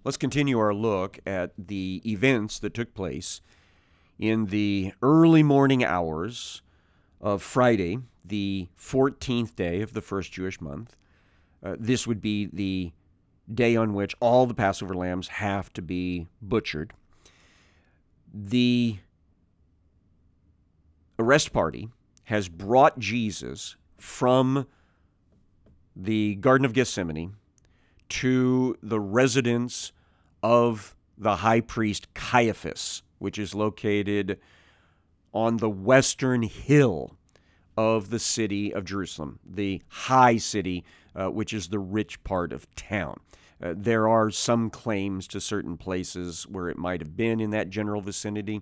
Let's continue our look at the events that took place in the early morning hours of Friday, the 14th day of the first Jewish month. This would be the day on which all the Passover lambs have to be butchered. The arrest party has brought Jesus from the Garden of Gethsemane to the residence of the high priest Caiaphas, which is located on the western hill of the city of Jerusalem, the high city, which is the rich part of town. There are some claims to certain places where it might have been in that general vicinity,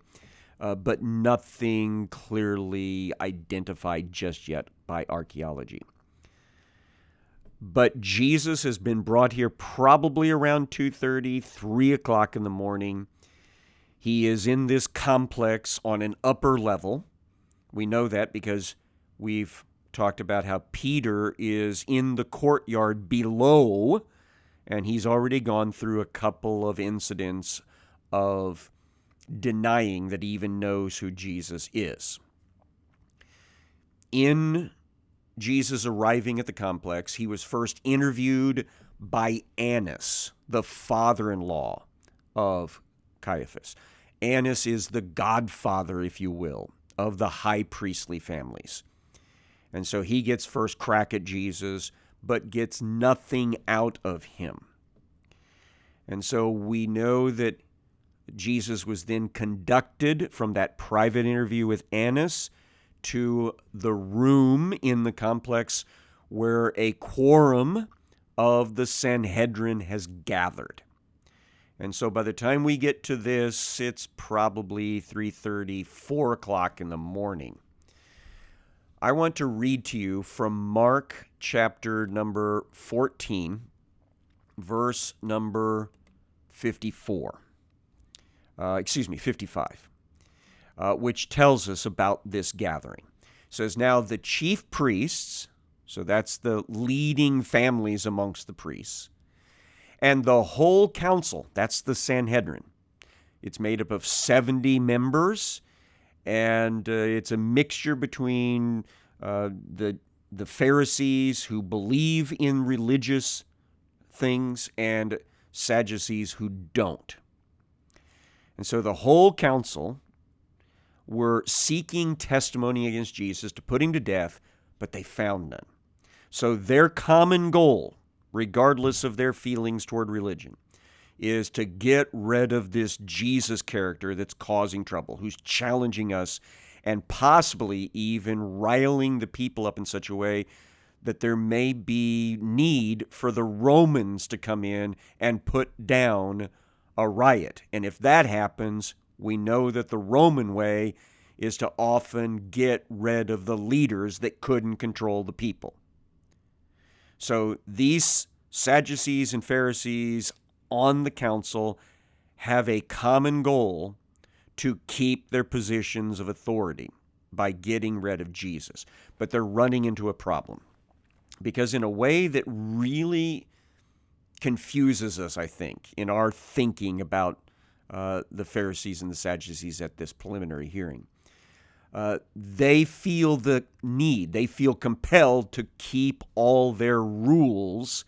but nothing clearly identified just yet by archaeology. But Jesus has been brought here probably around 2:30, 3 o'clock in the morning. He is in this complex on an upper level. We know that because we've talked about how Peter is in the courtyard below, and he's already gone through a couple of incidents of denying that he even knows who Jesus is. In Jesus arriving at the complex, he was first interviewed by Annas, the father-in-law of Caiaphas. Annas is the godfather, if you will, of the high priestly families. And so he gets first crack at Jesus, but gets nothing out of him. And so we know that Jesus was then conducted from that private interview with Annas to the room in the complex where a quorum of the Sanhedrin has gathered. And so by the time we get to this, it's probably 3:30, 4 o'clock in the morning. I want to read to you from Mark chapter number 14, verse number 55, which tells us about this gathering. It says, "Now the chief priests," so that's the leading families amongst the priests, "and the whole council," that's the Sanhedrin. It's made up of 70 members, and it's a mixture between the Pharisees who believe in religious things and Sadducees who don't. And so the whole council were seeking testimony against Jesus to put him to death, but they found none. So their common goal, regardless of their feelings toward religion, is to get rid of this Jesus character that's causing trouble, who's challenging us and possibly even riling the people up in such a way that there may be need for the Romans to come in and put down a riot. And if that happens, we know that the Roman way is to often get rid of the leaders that couldn't control the people. So these Sadducees and Pharisees on the council have a common goal to keep their positions of authority by getting rid of Jesus. But they're running into a problem, because in a way that really confuses us, I think, in our thinking about the Pharisees and the Sadducees at this preliminary hearing, they feel the need, they feel compelled to keep all their rules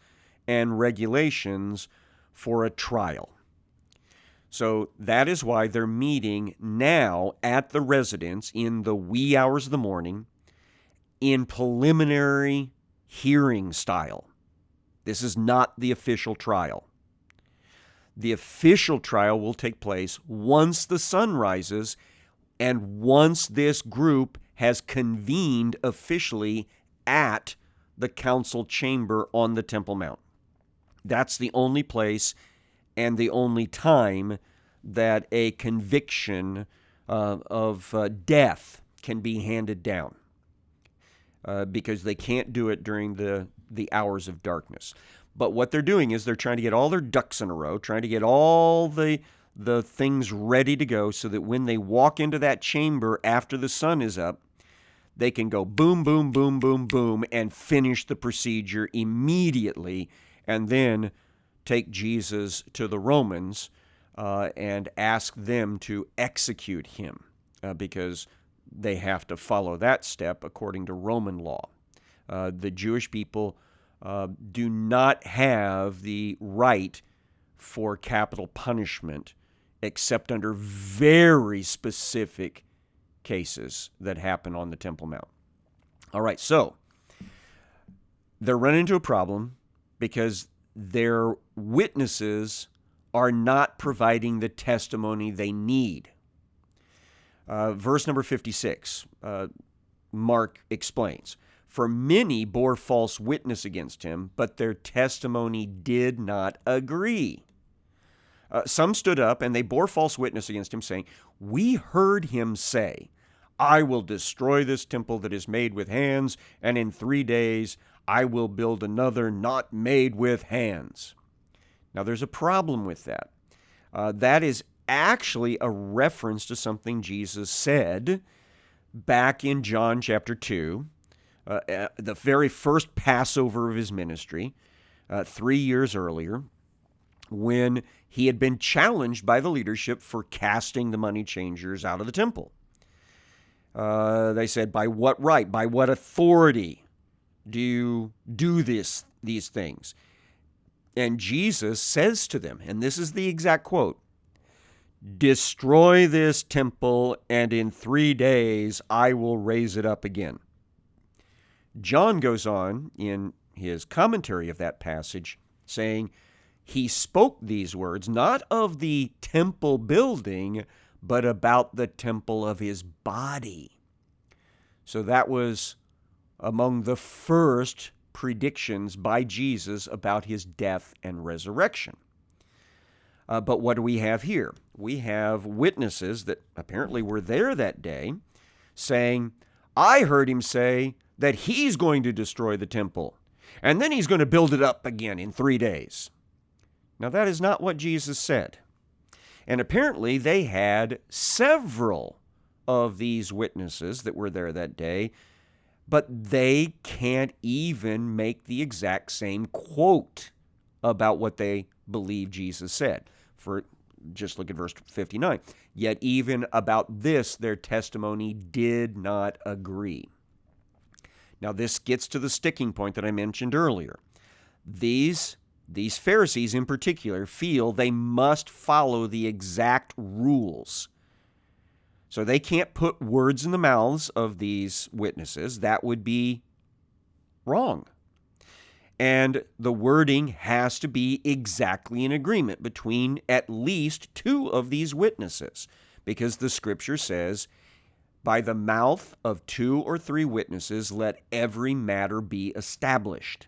and regulations for a trial. So that is why they're meeting now at the residence in the wee hours of the morning in preliminary hearing style. This is not the official trial. The official trial will take place once the sun rises and once this group has convened officially at the council chamber on the Temple Mount. That's the only place and the only time that a conviction of death can be handed down, because they can't do it during the hours of darkness. But what they're doing is they're trying to get all their ducks in a row, trying to get all the things ready to go so that when they walk into that chamber after the sun is up, they can go boom, boom, boom, boom, boom, and finish the procedure immediately, and then take Jesus to the Romans and ask them to execute him because they have to follow that step according to Roman law. The Jewish people do not have the right for capital punishment except under very specific cases that happen on the Temple Mount. All right, so they're running into a problem because their witnesses are not providing the testimony they need. Verse number 56, Mark explains, "For many bore false witness against him, but their testimony did not agree. Some stood up and they bore false witness against him, saying, 'We heard him say, I will destroy this temple that is made with hands, and in 3 days I will build another not made with hands.'" Now, there's a problem with that. That is actually a reference to something Jesus said back in John chapter 2, the very first Passover of his ministry, 3 years earlier, when he had been challenged by the leadership for casting the money changers out of the temple. They said, "By what right, by what authority do you do these things?" And Jesus says to them, and this is the exact quote, "Destroy this temple, and in 3 days I will raise it up again." John goes on in his commentary of that passage saying he spoke these words not of the temple building, but about the temple of his body. So that was among the first predictions by Jesus about his death and resurrection. But what do we have here? We have witnesses that apparently were there that day saying, "I heard him say that he's going to destroy the temple, and then he's going to build it up again in 3 days." Now, that is not what Jesus said. And apparently they had several of these witnesses that were there that day, but they can't even make the exact same quote about what they believe Jesus said. For just look at verse 59. "Yet even about this their testimony did not agree." Now this gets to the sticking point that I mentioned earlier. These Pharisees in particular feel they must follow the exact rules. So they can't put words in the mouths of these witnesses. That would be wrong. And the wording has to be exactly in agreement between at least 2 of these witnesses, because the scripture says, "By the mouth of 2 or 3 witnesses let every matter be established."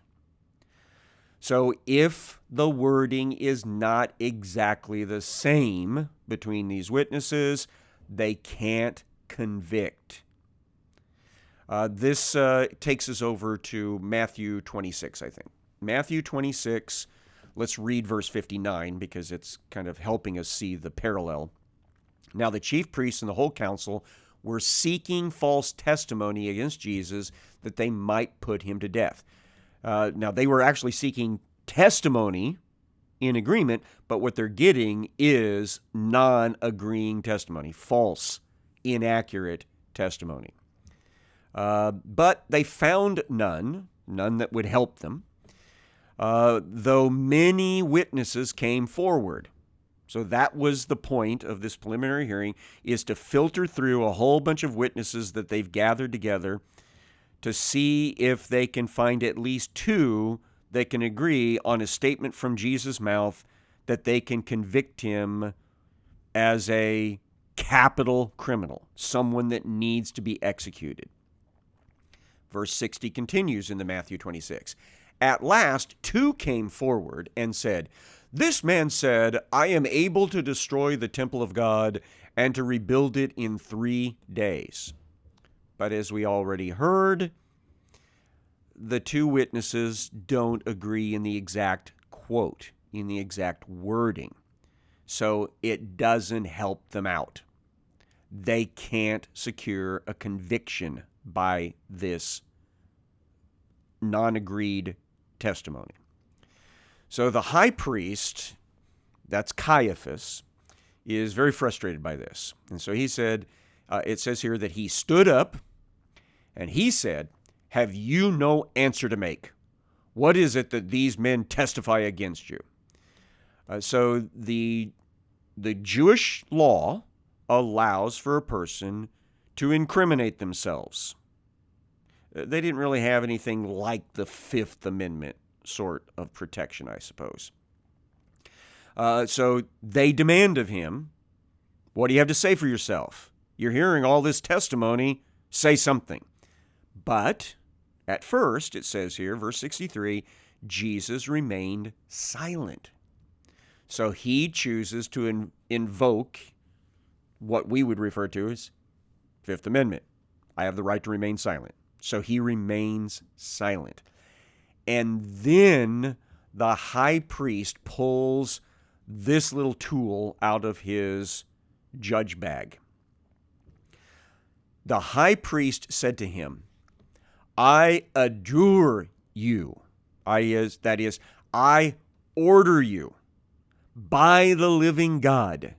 So if the wording is not exactly the same between these witnesses, they can't convict. This takes us over to Matthew 26, I think. Matthew 26, let's read verse 59 because it's kind of helping us see the parallel. "Now the chief priests and the whole council were seeking false testimony against Jesus that they might put him to death." Now they were actually seeking testimony in agreement, but what they're getting is non-agreeing testimony, false, inaccurate testimony. But they found none that would help them, though many witnesses came forward. So that was the point of this preliminary hearing, is to filter through a whole bunch of witnesses that they've gathered together to see if they can find at least 2 that can agree on a statement from Jesus' mouth that they can convict him as a capital criminal, someone that needs to be executed. Verse 60 continues in the Matthew 26. "At last 2 came forward and said, 'This man said, I am able to destroy the temple of God and to rebuild it in 3 days.' But as we already heard, the 2 witnesses don't agree in the exact quote, in the exact wording. So it doesn't help them out. They can't secure a conviction by this non-agreed testimony. So the high priest, that's Caiaphas, is very frustrated by this. And so he said, it says here that he stood up and he said, "Have you no answer to make? What is it that these men testify against you?" So the Jewish law allows for a person to incriminate themselves. They didn't really have anything like the Fifth Amendment sort of protection, I suppose. So they demand of him, "What do you have to say for yourself? You're hearing all this testimony. Say something." But at first, it says here, verse 63, Jesus remained silent. So he chooses to invoke what we would refer to as Fifth Amendment. I have the right to remain silent. So he remains silent. And then the high priest pulls this little tool out of his judge bag. The high priest said to him, "I adjure you." That is, I order you by the living God.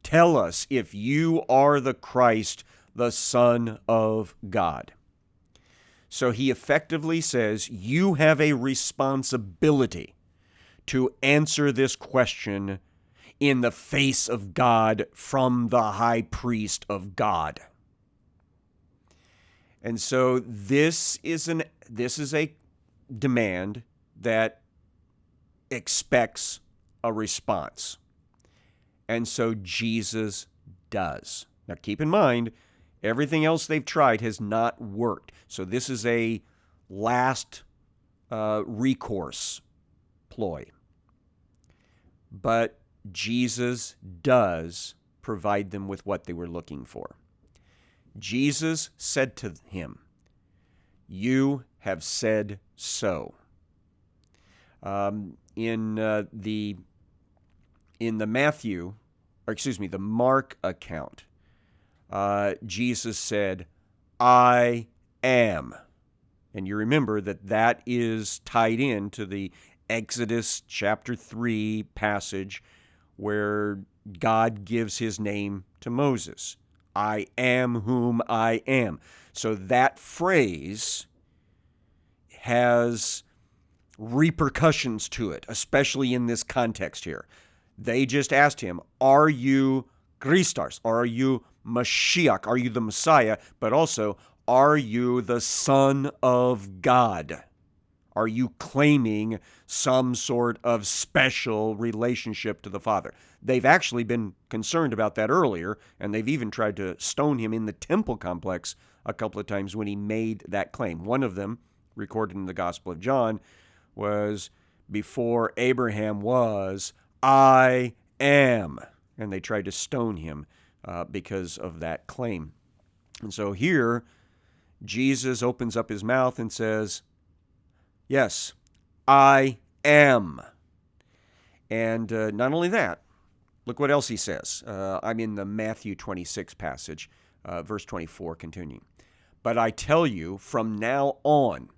Tell us if you are the Christ, the Son of God. So he effectively says, you have a responsibility to answer this question in the face of God from the high priest of God. And so this is a demand that expects a response. And so Jesus does. Now keep in mind, everything else they've tried has not worked. So this is a last recourse ploy. But Jesus does provide them with what they were looking for. Jesus said to him, "You have said so." In the Mark account, Jesus said, "I am." And you remember that is tied into the Exodus chapter 3 passage where God gives his name to Moses. I am whom I am. So that phrase has repercussions to it, especially in this context here. They just asked him, "Are you Christos? Are you Mashiach? Are you the Messiah?" But also, "Are you the Son of God? Are you claiming some sort of special relationship to the Father?" They've actually been concerned about that earlier, and they've even tried to stone him in the temple complex a couple of times when he made that claim. One of them, recorded in the Gospel of John, was, "Before Abraham was, I am." And they tried to stone him because of that claim. And so here, Jesus opens up his mouth and says, "Yes, I am." And not only that, look what else he says. I'm in the Matthew 26 passage, verse 24, continuing. "But I tell you, from now on,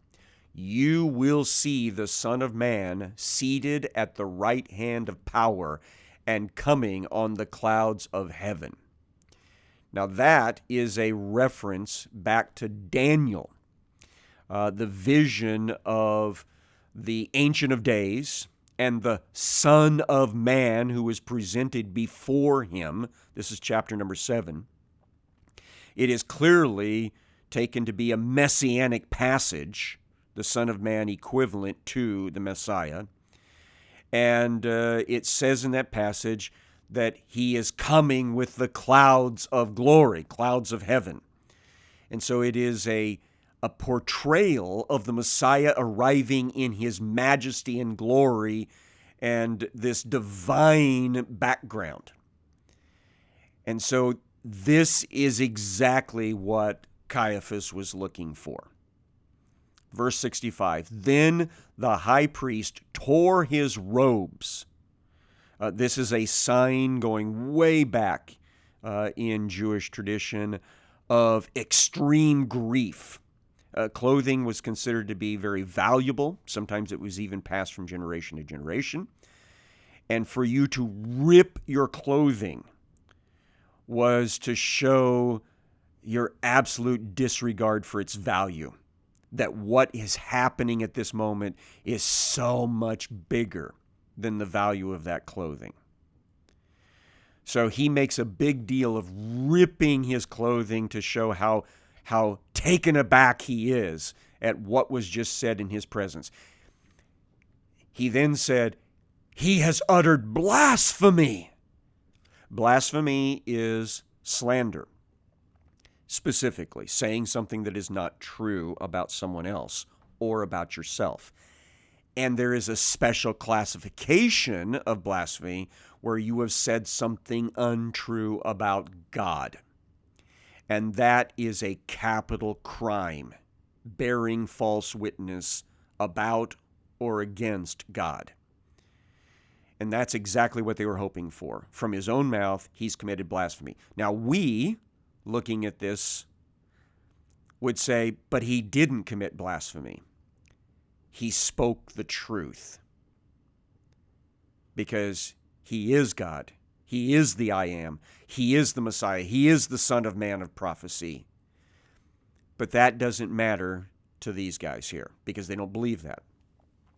you will see the Son of Man seated at the right hand of power and coming on the clouds of heaven." Now that is a reference back to Daniel, the vision of the Ancient of Days and the Son of Man who was presented before him. This is chapter number 7. It is clearly taken to be a messianic passage, the Son of Man equivalent to the Messiah. And it says in that passage that he is coming with the clouds of glory, clouds of heaven. And so it is a portrayal of the Messiah arriving in his majesty and glory and this divine background. And so this is exactly what Caiaphas was looking for. Verse 65, "Then the high priest tore his robes." This is a sign going way back in Jewish tradition of extreme grief. Clothing was considered to be very valuable. Sometimes it was even passed from generation to generation. And for you to rip your clothing was to show your absolute disregard for its value. That what is happening at this moment is so much bigger than the value of that clothing. So he makes a big deal of ripping his clothing to show how taken aback he is at what was just said in his presence. He then said, "He has uttered blasphemy." Blasphemy is slander, specifically saying something that is not true about someone else or about yourself. And there is a special classification of blasphemy where you have said something untrue about God. And that is a capital crime, bearing false witness about or against God. And that's exactly what they were hoping for. From his own mouth, he's committed blasphemy. Now we, looking at this, would say, but he didn't commit blasphemy. He spoke the truth. Because he is God. He is the I Am. He is the Messiah. He is the Son of Man of prophecy. But that doesn't matter to these guys here because they don't believe that.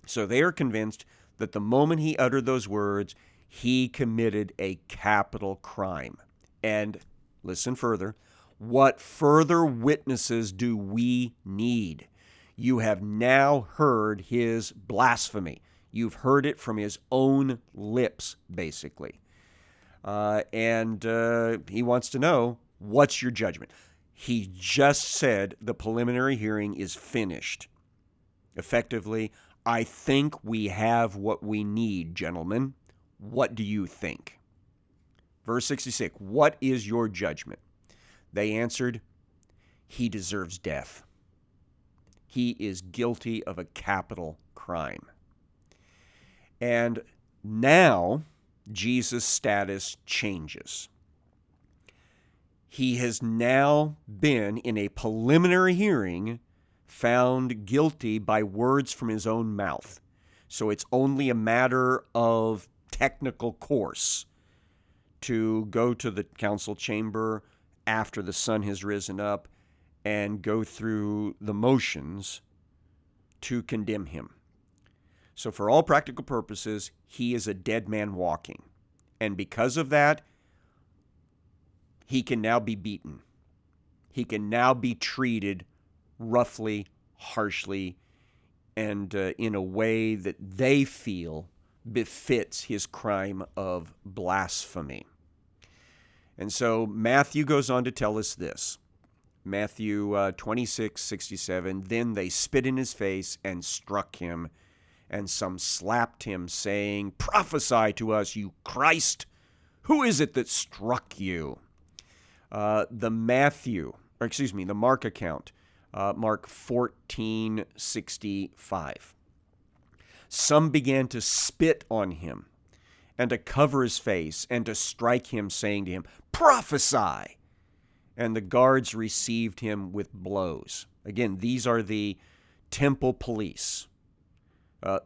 So they are convinced that the moment he uttered those words, he committed a capital crime. And listen further, what further witnesses do we need? You have now heard his blasphemy. You've heard it from his own lips, basically. And he wants to know, what's your judgment? He just said the preliminary hearing is finished. Effectively, I think we have what we need, gentlemen. What do you think? Verse 66, what is your judgment? They answered, he deserves death. He is guilty of a capital crime. And now Jesus' status changes. He has now been in a preliminary hearing found guilty by words from his own mouth. So it's only a matter of technical course to go to the council chamber after the sun has risen up and go through the motions to condemn him. So for all practical purposes, he is a dead man walking. And because of that, he can now be beaten. He can now be treated roughly, harshly, and in a way that they feel befits his crime of blasphemy. And so Matthew goes on to tell us this. Matthew 26:67, then they spit in his face and struck him, and some slapped him, saying, prophesy to us, you Christ. Who is it that struck you? The Mark account, Mark 14:65. Some began to spit on him and to cover his face and to strike him, saying to him, prophesy. And the guards received him with blows. Again, these are the temple police,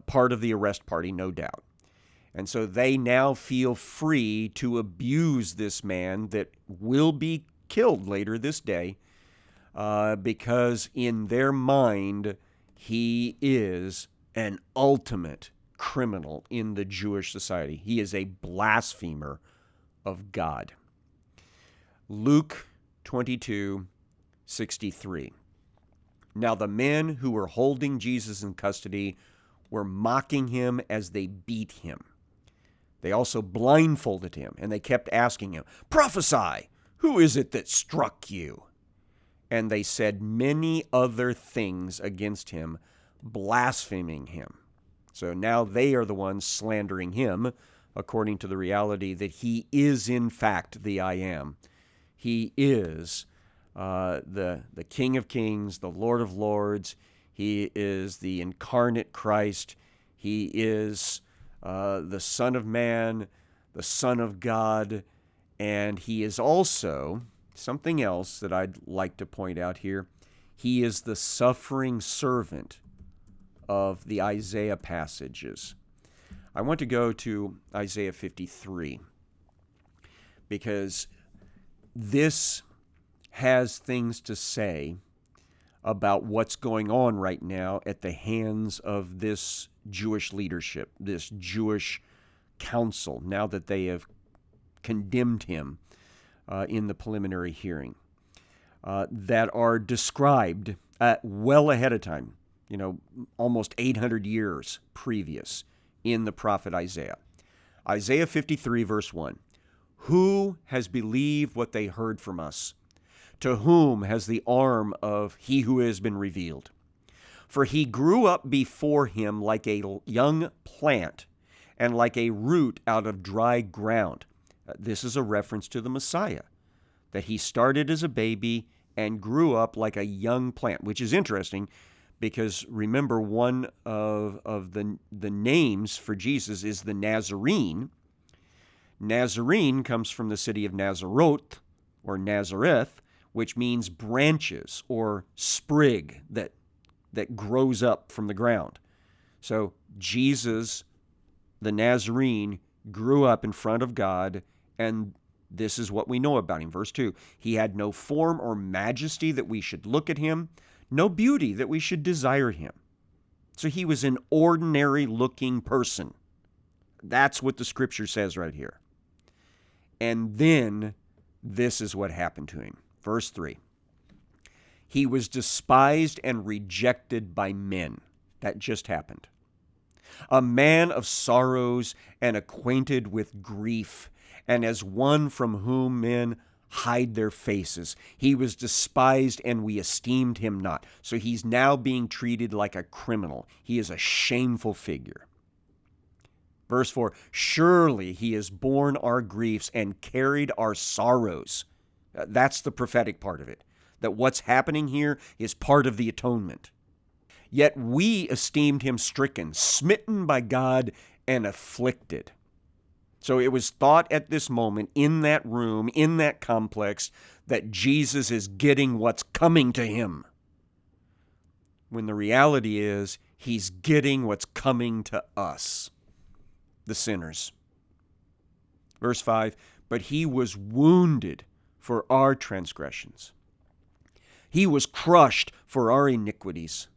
part of the arrest party, no doubt. And so they now feel free to abuse this man that will be killed later this day because in their mind, he is an ultimate criminal in the Jewish society. He is a blasphemer of God. Luke 22:63. Now the men who were holding Jesus in custody were mocking him as they beat him. They also blindfolded him, and they kept asking him, prophesy, who is it that struck you? And they said many other things against him, blaspheming him. So now they are the ones slandering him, according to the reality that he is in fact the I Am. He is the King of Kings, the Lord of Lords. He is the incarnate Christ. He is the Son of Man, the Son of God, and he is also something else that I'd like to point out here. He is the suffering servant of the Isaiah passages. I want to go to Isaiah 53 because this has things to say about what's going on right now at the hands of this Jewish leadership, this Jewish council, now that they have condemned him in the preliminary hearing, that are described well ahead of time, almost 800 years previous in the prophet Isaiah. Isaiah 53, verse 1. Who has believed what they heard from us? To whom has the arm of he who has been revealed? For he grew up before him like a young plant and like a root out of dry ground. This is a reference to the Messiah, that he started as a baby and grew up like a young plant, which is interesting because remember, one of the names for Jesus is the Nazarene. Nazarene comes from the city of Nazaroth, or Nazareth, which means branches or sprig that grows up from the ground. So Jesus, the Nazarene, grew up in front of God, and this is what we know about him. Verse 2, he had no form or majesty that we should look at him, no beauty that we should desire him. So he was an ordinary-looking person. That's what the scripture says right here. And then this is what happened to him. Verse 3, he was despised and rejected by men. That just happened. A man of sorrows and acquainted with grief, and as one from whom men hide their faces. He was despised, and we esteemed him not. So he's now being treated like a criminal. He is a shameful figure. Verse 4, surely he has borne our griefs and carried our sorrows. That's the prophetic part of it, that what's happening here is part of the atonement. Yet we esteemed him stricken, smitten by God, and afflicted. So it was thought at this moment, in that room, in that complex, that Jesus is getting what's coming to him. When the reality is, he's getting what's coming to us, the sinners. Verse 5, but he was wounded for our transgressions. He was crushed for our iniquities.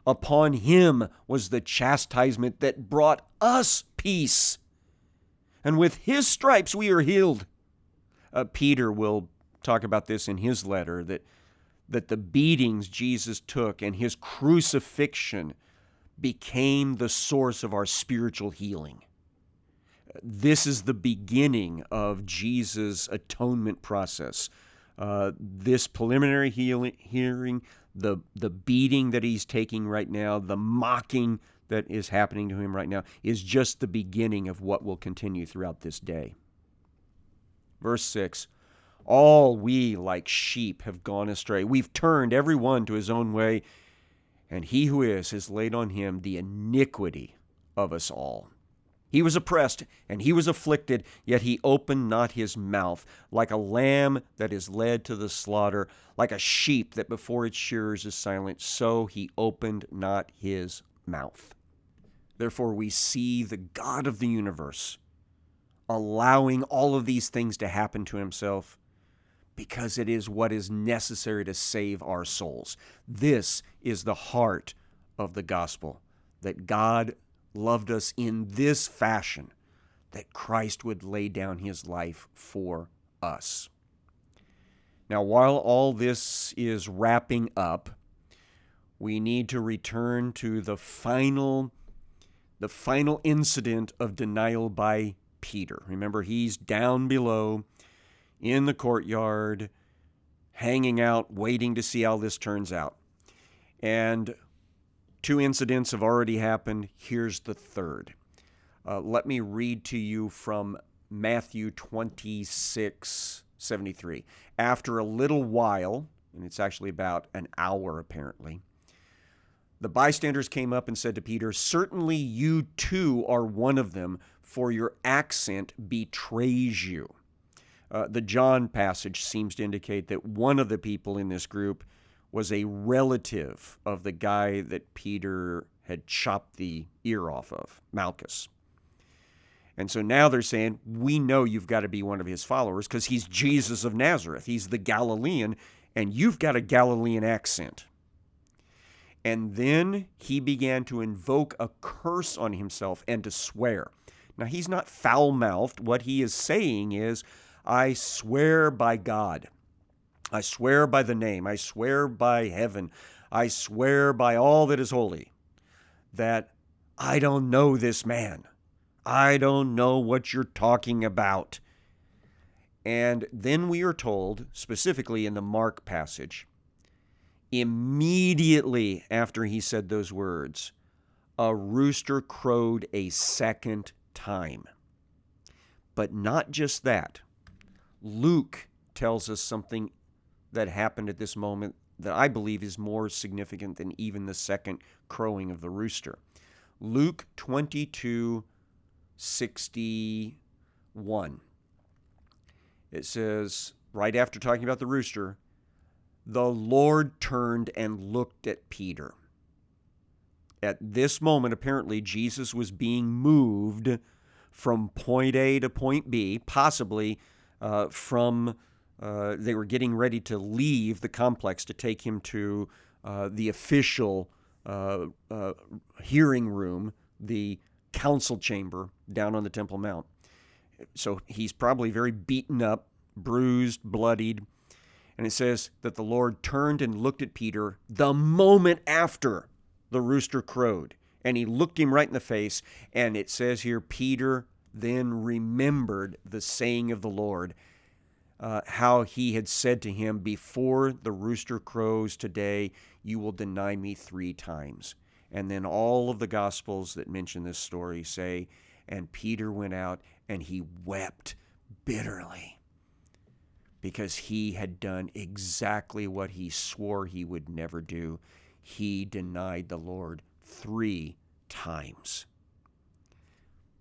Upon him was the chastisement that brought us peace, and with his stripes we are healed. Peter will talk about this in his letter, that the beatings Jesus took and his crucifixion became the source of our spiritual healing. This is the beginning of Jesus' atonement process. This preliminary hearing, the beating that he's taking right now, the mocking that is happening to him right now, is just the beginning of what will continue throughout this day. Verse 6, all we like sheep have gone astray. We've turned every one to his own way, and he who has laid on him the iniquity of us all. He was oppressed, and he was afflicted, yet he opened not his mouth. Like a lamb that is led to the slaughter, like a sheep that before its shearers is silent, so he opened not his mouth. Therefore we see the God of the universe allowing all of these things to happen to himself because it is what is necessary to save our souls. This is the heart of the gospel, that God loved us in this fashion, that Christ would lay down his life for us. Now, while all this is wrapping up, we need to return to the final incident of denial by Peter. Remember, he's down below in the courtyard, hanging out, waiting to see how this turns out. And 2 incidents have already happened. Here's the third. Let me read to you from Matthew 26:73. After a little while, and it's actually about an hour apparently, the bystanders came up and said to Peter, certainly you too are one of them, for your accent betrays you. The John passage seems to indicate that one of the people in this group was a relative of the guy that Peter had chopped the ear off of, Malchus. And so now they're saying, we know you've got to be one of his followers because he's Jesus of Nazareth. He's the Galilean, and you've got a Galilean accent. And then he began to invoke a curse on himself and to swear. Now, he's not foul-mouthed. What he is saying is, I swear by God. I swear by the name. I swear by heaven. I swear by all that is holy that I don't know this man. I don't know what you're talking about. And then we are told, specifically in the Mark passage, immediately after he said those words, a rooster crowed a second time. But not just that. Luke tells us something that happened at this moment that I believe is more significant than even the second crowing of the rooster. Luke 22:61. It says, right after talking about the rooster, the Lord turned and looked at Peter. At this moment, apparently, Jesus was being moved from point A to point B, possibly they were getting ready to leave the complex to take him to the official hearing room, the council chamber down on the Temple Mount. So he's probably very beaten up, bruised, bloodied. And it says that the Lord turned and looked at Peter the moment after the rooster crowed. And he looked him right in the face. And it says here, Peter then remembered the saying of the Lord, how he had said to him, before the rooster crows today, you will deny me 3 times. And then all of the Gospels that mention this story say, and Peter went out and he wept bitterly because he had done exactly what he swore he would never do. He denied the Lord 3 times.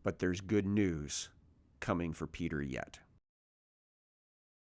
But there's good news coming for Peter yet.